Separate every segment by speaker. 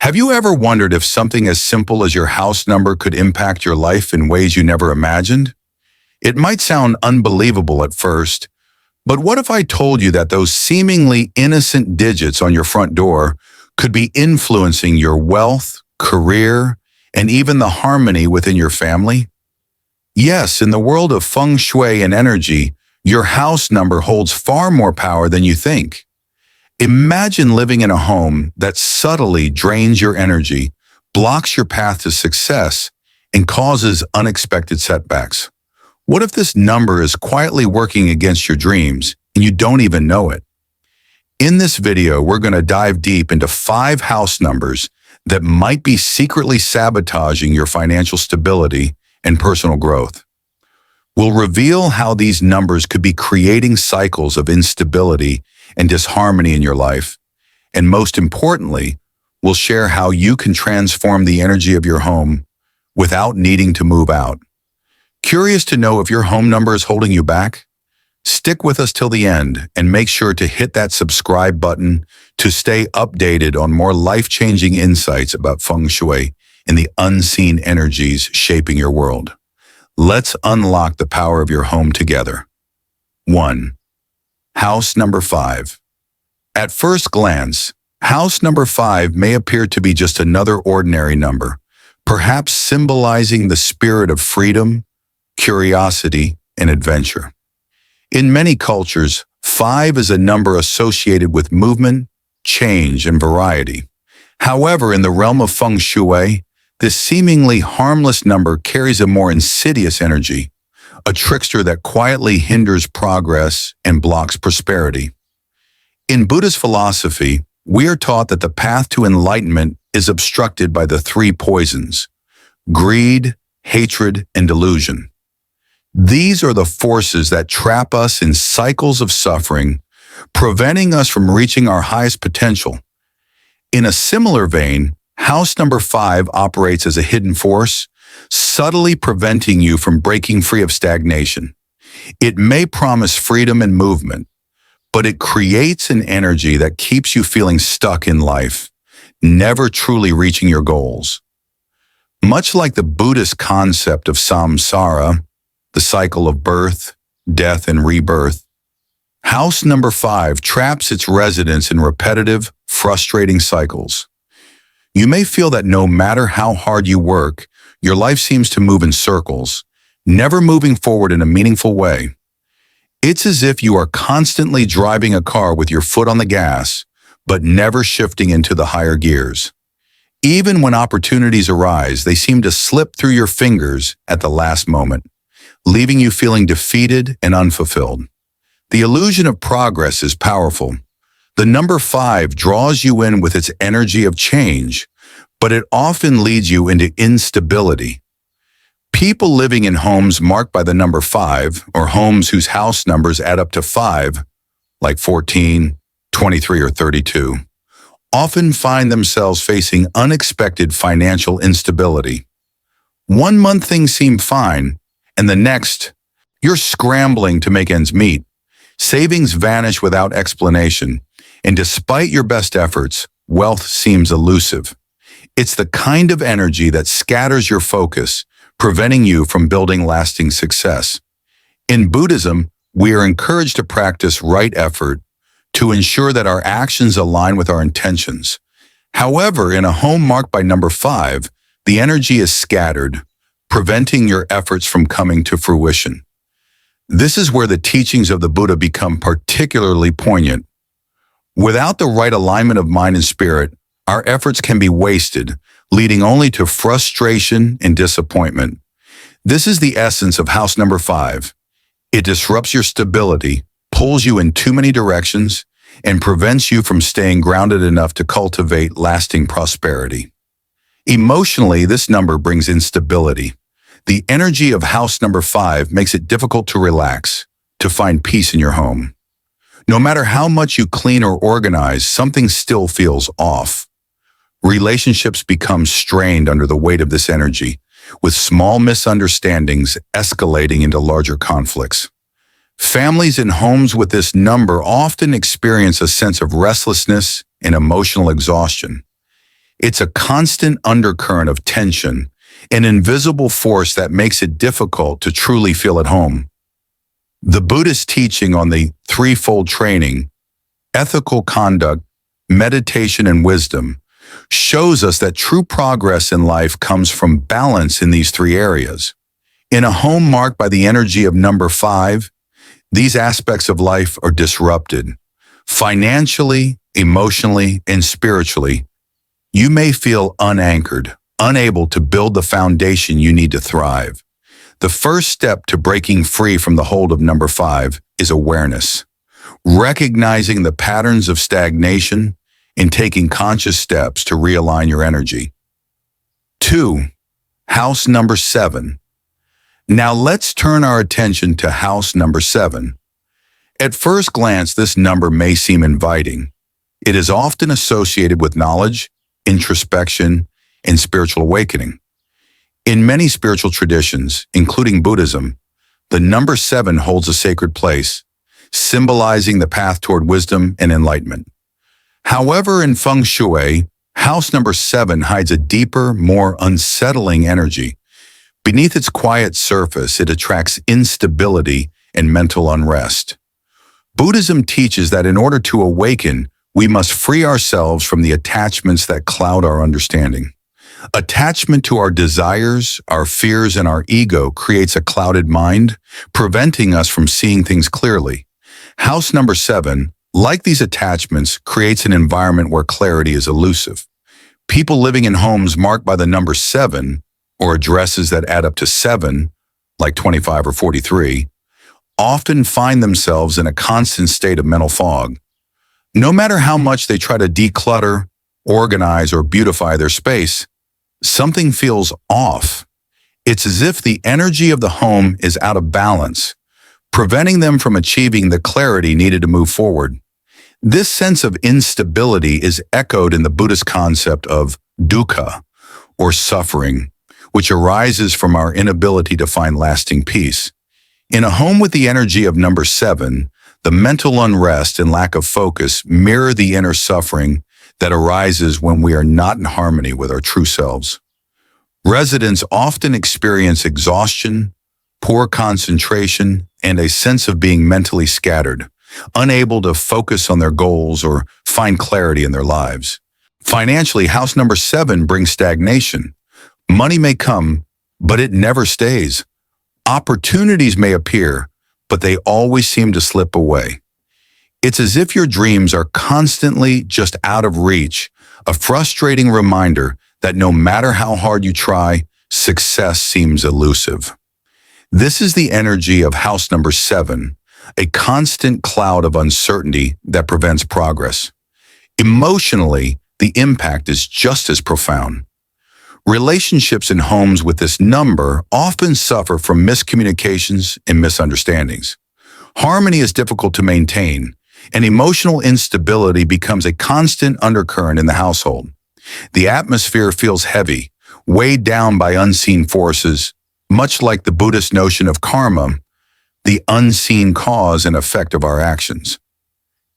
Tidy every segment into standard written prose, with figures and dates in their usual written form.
Speaker 1: Have you ever wondered if something as simple as your house number could impact your life in ways you never imagined? It might sound unbelievable at first, but what if I told you that those seemingly innocent digits on your front door could be influencing your wealth, career, and even the harmony within your family? Yes, in the world of Feng Shui and energy, your house number holds far more power than you think. Imagine living in a home that subtly drains your energy, blocks your path to success, and causes unexpected setbacks. What if this number is quietly working against your dreams and you don't even know it? In this video, we're going to dive deep into 5 house numbers that might be secretly sabotaging your financial stability and personal growth. We'll reveal how these numbers could be creating cycles of instability and disharmony in your life. And most importantly, we'll share how you can transform the energy of your home without needing to move out. Curious to know if your home number is holding you back? Stick with us till the end and make sure to hit that subscribe button to stay updated on more life-changing insights about Feng Shui and the unseen energies shaping your world. Let's unlock the power of your home together. 1. House number 5. At first glance, house number 5 may appear to be just another ordinary number, perhaps symbolizing the spirit of freedom, curiosity, and adventure. In many cultures, 5 is a number associated with movement, change, and variety. However, in the realm of Feng Shui, this seemingly harmless number carries a more insidious energy, a trickster that quietly hinders progress and blocks prosperity. In Buddhist philosophy, we are taught that the path to enlightenment is obstructed by the 3 poisons: greed, hatred, and delusion. These are the forces that trap us in cycles of suffering, preventing us from reaching our highest potential. In a similar vein, house number 5 operates as a hidden force, subtly preventing you from breaking free of stagnation. It may promise freedom and movement, but it creates an energy that keeps you feeling stuck in life, never truly reaching your goals. Much like the Buddhist concept of samsara, the cycle of birth, death, and rebirth, house number 5 traps its residents in repetitive, frustrating cycles. You may feel that no matter how hard you work, your life seems to move in circles, never moving forward in a meaningful way. It's as if you are constantly driving a car with your foot on the gas, but never shifting into the higher gears. Even when opportunities arise, they seem to slip through your fingers at the last moment, leaving you feeling defeated and unfulfilled. The illusion of progress is powerful. The number 5 draws you in with its energy of change, but it often leads you into instability. People living in homes marked by the number 5, or homes whose house numbers add up to 5, like 14, 23, or 32, often find themselves facing unexpected financial instability. One month things seem fine, and the next, you're scrambling to make ends meet. Savings vanish without explanation, and despite your best efforts, wealth seems elusive. It's the kind of energy that scatters your focus, preventing you from building lasting success. In Buddhism, we are encouraged to practice right effort to ensure that our actions align with our intentions. However, in a home marked by number 5, the energy is scattered, preventing your efforts from coming to fruition. This is where the teachings of the Buddha become particularly poignant. Without the right alignment of mind and spirit, our efforts can be wasted, leading only to frustration and disappointment. This is the essence of house number 5. It disrupts your stability, pulls you in too many directions, and prevents you from staying grounded enough to cultivate lasting prosperity. Emotionally, this number brings instability. The energy of house number 5 makes it difficult to relax, to find peace in your home. No matter how much you clean or organize, something still feels off. Relationships become strained under the weight of this energy, with small misunderstandings escalating into larger conflicts. Families in homes with this number often experience a sense of restlessness and emotional exhaustion. It's a constant undercurrent of tension, an invisible force that makes it difficult to truly feel at home. The Buddhist teaching on the threefold training, ethical conduct, meditation, and wisdom, shows us that true progress in life comes from balance in these three areas. In a home marked by the energy of number 5, these aspects of life are disrupted. Financially, emotionally, and spiritually, you may feel unanchored, unable to build the foundation you need to thrive. The first step to breaking free from the hold of number 5 is awareness, recognizing the patterns of stagnation and taking conscious steps to realign your energy. 2. House number 7. Now let's turn our attention to house number 7. At first glance, this number may seem inviting. It is often associated with knowledge, introspection, and spiritual awakening. In many spiritual traditions, including Buddhism, the number 7 holds a sacred place, symbolizing the path toward wisdom and enlightenment. However, in Feng Shui, house number 7 hides a deeper, more unsettling energy. Beneath its quiet surface, it attracts instability and mental unrest. Buddhism teaches that in order to awaken, we must free ourselves from the attachments that cloud our understanding. Attachment to our desires, our fears, and our ego creates a clouded mind, preventing us from seeing things clearly. House number 7, like these attachments, creates an environment where clarity is elusive. People living in homes marked by the number 7, or addresses that add up to 7, like 25 or 43, often find themselves in a constant state of mental fog. No matter how much they try to declutter, organize, or beautify their space, something feels off. It's as if the energy of the home is out of balance, preventing them from achieving the clarity needed to move forward. This sense of instability is echoed in the Buddhist concept of dukkha, or suffering, which arises from our inability to find lasting peace. In a home with the energy of number 7, the mental unrest and lack of focus mirror the inner suffering that arises when we are not in harmony with our true selves. Residents often experience exhaustion, poor concentration, and a sense of being mentally scattered, unable to focus on their goals or find clarity in their lives. Financially, house number 7 brings stagnation. Money may come, but it never stays. Opportunities may appear, but they always seem to slip away. It's as if your dreams are constantly just out of reach, a frustrating reminder that no matter how hard you try, success seems elusive. This is the energy of house number 7, a constant cloud of uncertainty that prevents progress. Emotionally, the impact is just as profound. Relationships in homes with this number often suffer from miscommunications and misunderstandings. Harmony is difficult to maintain, and emotional instability becomes a constant undercurrent in the household. The atmosphere feels heavy, weighed down by unseen forces, much like the Buddhist notion of karma, the unseen cause and effect of our actions.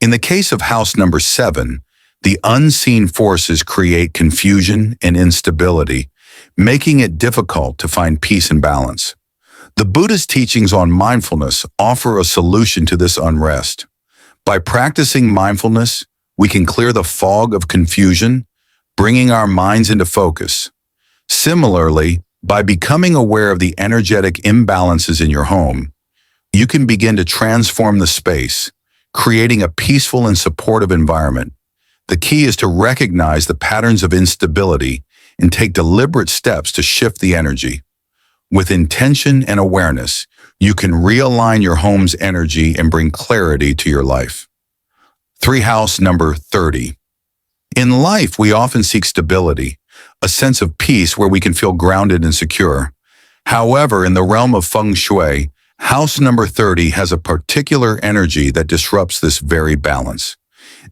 Speaker 1: In the case of house number 7, the unseen forces create confusion and instability, making it difficult to find peace and balance. The Buddhist teachings on mindfulness offer a solution to this unrest. By practicing mindfulness, we can clear the fog of confusion, bringing our minds into focus. Similarly, by becoming aware of the energetic imbalances in your home, you can begin to transform the space, creating a peaceful and supportive environment. The key is to recognize the patterns of instability and take deliberate steps to shift the energy. With intention and awareness, you can realign your home's energy and bring clarity to your life. 3. House number 30. In life, we often seek stability, a sense of peace where we can feel grounded and secure. However, in the realm of Feng Shui, house number 30 has a particular energy that disrupts this very balance.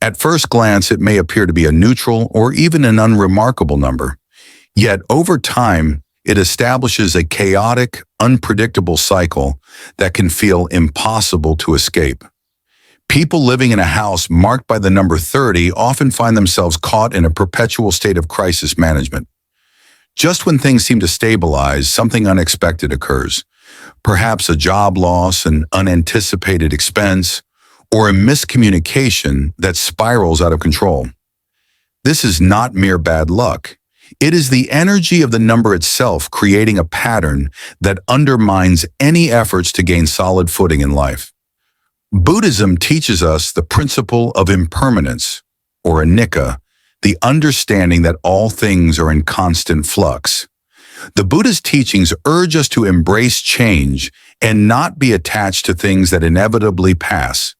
Speaker 1: At first glance, it may appear to be a neutral or even an unremarkable number. Yet, over time, it establishes a chaotic, unpredictable cycle that can feel impossible to escape. People living in a house marked by the number 30 often find themselves caught in a perpetual state of crisis management. Just when things seem to stabilize, something unexpected occurs. Perhaps a job loss, an unanticipated expense, or a miscommunication that spirals out of control. This is not mere bad luck. It is the energy of the number itself creating a pattern that undermines any efforts to gain solid footing in life. Buddhism teaches us the principle of impermanence, or anicca, the understanding that all things are in constant flux. The Buddha's teachings urge us to embrace change and not be attached to things that inevitably pass.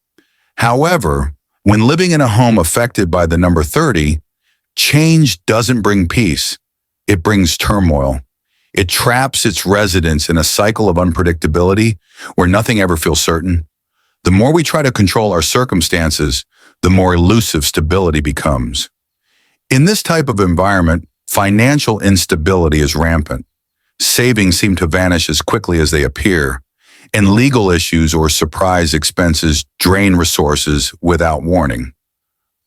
Speaker 1: However, when living in a home affected by the number 30, change doesn't bring peace. It brings turmoil. It traps its residents in a cycle of unpredictability where nothing ever feels certain. The more we try to control our circumstances, the more elusive stability becomes. In this type of environment, financial instability is rampant. Savings seem to vanish as quickly as they appear, and legal issues or surprise expenses drain resources without warning.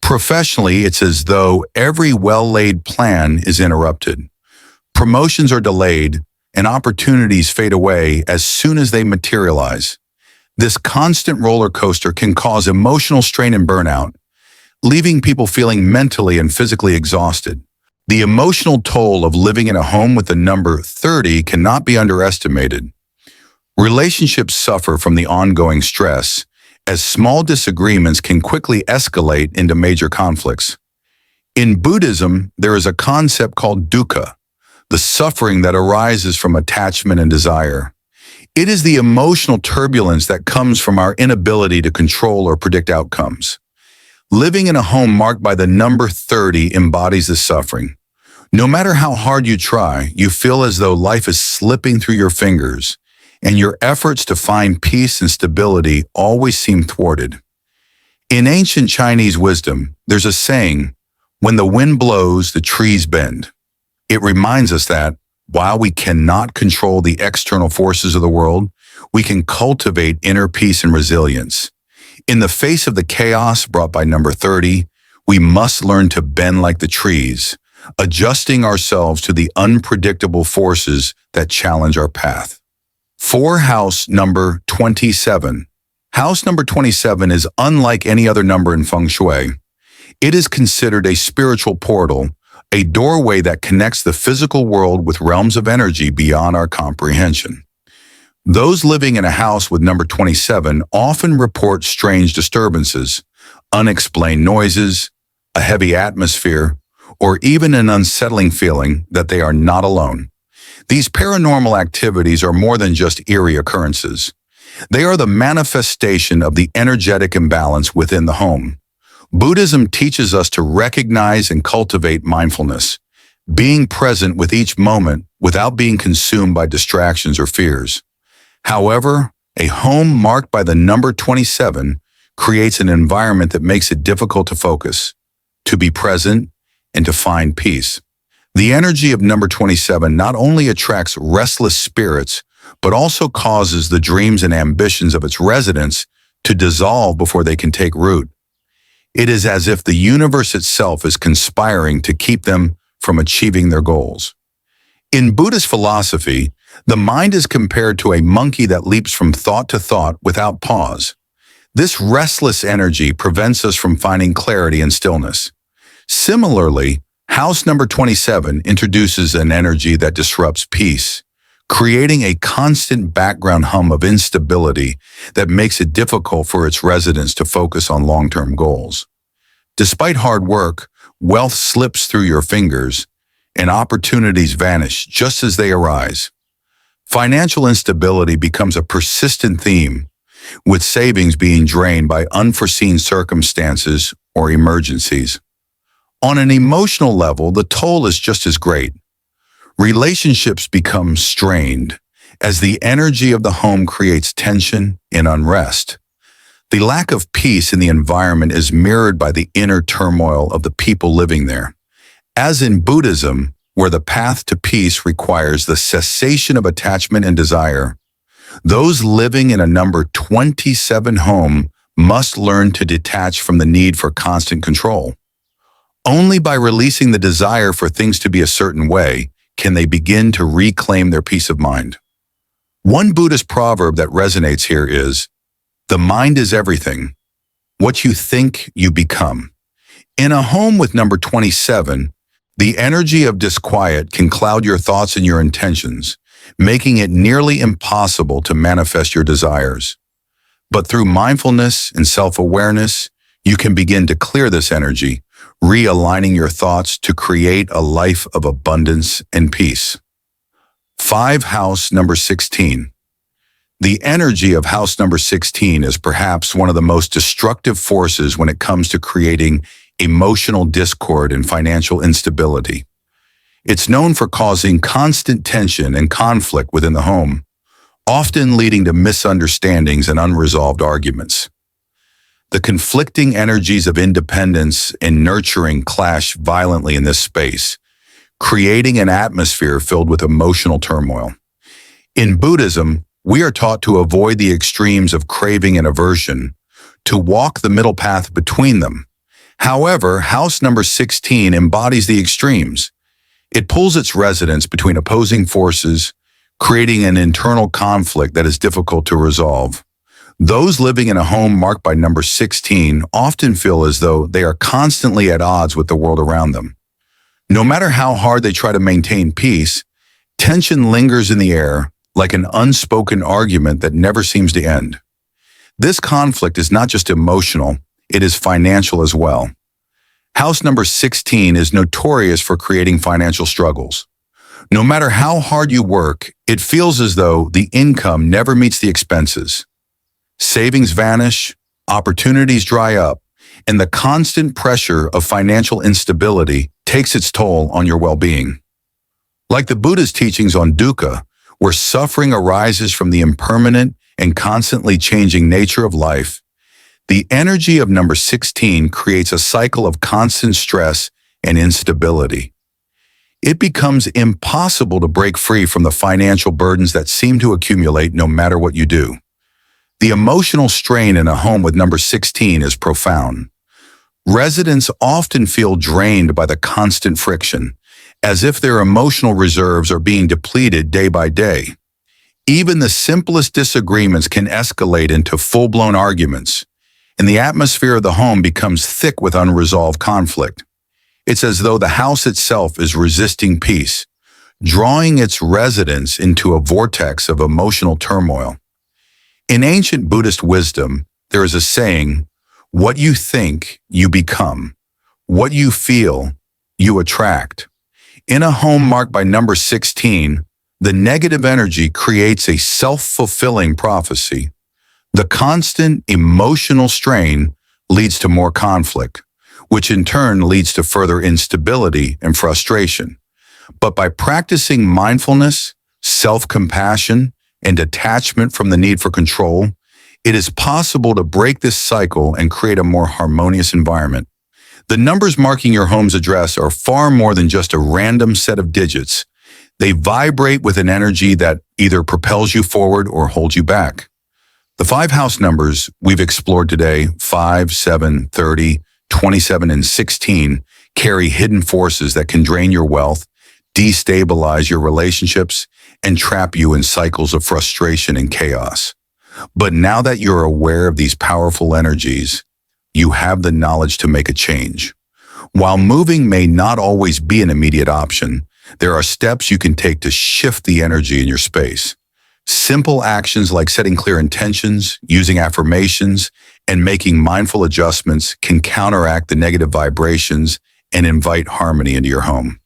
Speaker 1: Professionally, it's as though every well-laid plan is interrupted. Promotions are delayed, and opportunities fade away as soon as they materialize. This constant roller coaster can cause emotional strain and burnout, leaving people feeling mentally and physically exhausted. The emotional toll of living in a home with the number 30 cannot be underestimated. Relationships suffer from the ongoing stress, as small disagreements can quickly escalate into major conflicts. In Buddhism, there is a concept called dukkha, the suffering that arises from attachment and desire. It is the emotional turbulence that comes from our inability to control or predict outcomes. Living in a home marked by the number 30 embodies this suffering. No matter how hard you try, you feel as though life is slipping through your fingers, and your efforts to find peace and stability always seem thwarted. In ancient Chinese wisdom, there's a saying, "When the wind blows, the trees bend." It reminds us that, while we cannot control the external forces of the world, we can cultivate inner peace and resilience. In the face of the chaos brought by number 30, we must learn to bend like the trees, adjusting ourselves to the unpredictable forces that challenge our path. For house number 27. House number 27 is unlike any other number in Feng Shui. It is considered a spiritual portal, a doorway that connects the physical world with realms of energy beyond our comprehension. Those living in a house with number 27 often report strange disturbances, unexplained noises, a heavy atmosphere, or even an unsettling feeling that they are not alone. These paranormal activities are more than just eerie occurrences. They are the manifestation of the energetic imbalance within the home. Buddhism teaches us to recognize and cultivate mindfulness, being present with each moment without being consumed by distractions or fears. However, a home marked by the number 27 creates an environment that makes it difficult to focus, to be present, and to find peace. The energy of number 27 not only attracts restless spirits, but also causes the dreams and ambitions of its residents to dissolve before they can take root. It is as if the universe itself is conspiring to keep them from achieving their goals. In Buddhist philosophy, the mind is compared to a monkey that leaps from thought to thought without pause. This restless energy prevents us from finding clarity and stillness. Similarly, house number 27 introduces an energy that disrupts peace, creating a constant background hum of instability that makes it difficult for its residents to focus on long-term goals. Despite hard work, wealth slips through your fingers, and opportunities vanish just as they arise. Financial instability becomes a persistent theme, with savings being drained by unforeseen circumstances or emergencies. On an emotional level, the toll is just as great. Relationships become strained as the energy of the home creates tension and unrest. The lack of peace in the environment is mirrored by the inner turmoil of the people living there. As in Buddhism, where the path to peace requires the cessation of attachment and desire, those living in a number 27 home must learn to detach from the need for constant control. Only by releasing the desire for things to be a certain way can they begin to reclaim their peace of mind. One Buddhist proverb that resonates here is, "The mind is everything. What you think, you become." In a home with number 27, the energy of disquiet can cloud your thoughts and your intentions, making it nearly impossible to manifest your desires. But through mindfulness and self-awareness, you can begin to clear this energy, realigning your thoughts to create a life of abundance and peace. 5. House number 16. The energy of house number 16 is perhaps one of the most destructive forces when it comes to creating emotional discord and financial instability. It's known for causing constant tension and conflict within the home, often leading to misunderstandings and unresolved arguments. The conflicting energies of independence and nurturing clash violently in this space, creating an atmosphere filled with emotional turmoil. In Buddhism, we are taught to avoid the extremes of craving and aversion, to walk the middle path between them. However, house number 16 embodies the extremes. It pulls its residents between opposing forces, creating an internal conflict that is difficult to resolve. Those living in a home marked by number 16 often feel as though they are constantly at odds with the world around them. No matter how hard they try to maintain peace, tension lingers in the air like an unspoken argument that never seems to end. This conflict is not just emotional, it is financial as well. House number 16 is notorious for creating financial struggles. No matter how hard you work, it feels as though the income never meets the expenses. Savings vanish, opportunities dry up, and the constant pressure of financial instability takes its toll on your well-being. Like the Buddha's teachings on dukkha, where suffering arises from the impermanent and constantly changing nature of life, the energy of number 16 creates a cycle of constant stress and instability. It becomes impossible to break free from the financial burdens that seem to accumulate no matter what you do. The emotional strain in a home with number 16 is profound. Residents often feel drained by the constant friction, as if their emotional reserves are being depleted day by day. Even the simplest disagreements can escalate into full-blown arguments, and the atmosphere of the home becomes thick with unresolved conflict. It's as though the house itself is resisting peace, drawing its residents into a vortex of emotional turmoil. In ancient Buddhist wisdom, there is a saying, "What you think, you become. What you feel, you attract." In a home marked by number 16, the negative energy creates a self-fulfilling prophecy. The constant emotional strain leads to more conflict, which in turn leads to further instability and frustration. But by practicing mindfulness, self-compassion, and detachment from the need for control, it is possible to break this cycle and create a more harmonious environment. The numbers marking your home's address are far more than just a random set of digits. They vibrate with an energy that either propels you forward or holds you back. The 5 house numbers we've explored today, 5, 7, 30, 27, and 16, carry hidden forces that can drain your wealth, destabilize your relationships, and trap you in cycles of frustration and chaos. But now that you're aware of these powerful energies, you have the knowledge to make a change. While moving may not always be an immediate option, there are steps you can take to shift the energy in your space. Simple actions like setting clear intentions, using affirmations, and making mindful adjustments can counteract the negative vibrations and invite harmony into your home.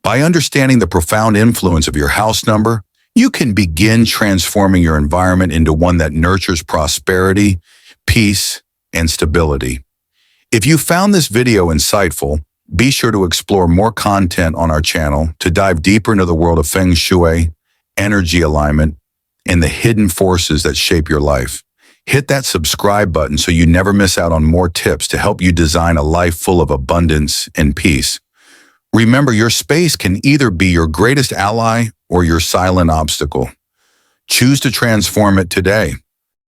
Speaker 1: By understanding the profound influence of your house number, you can begin transforming your environment into one that nurtures prosperity, peace, and stability. If you found this video insightful, be sure to explore more content on our channel to dive deeper into the world of Feng Shui, energy alignment, and the hidden forces that shape your life. Hit that subscribe button so you never miss out on more tips to help you design a life full of abundance and peace. Remember, your space can either be your greatest ally or your silent obstacle. Choose to transform it today.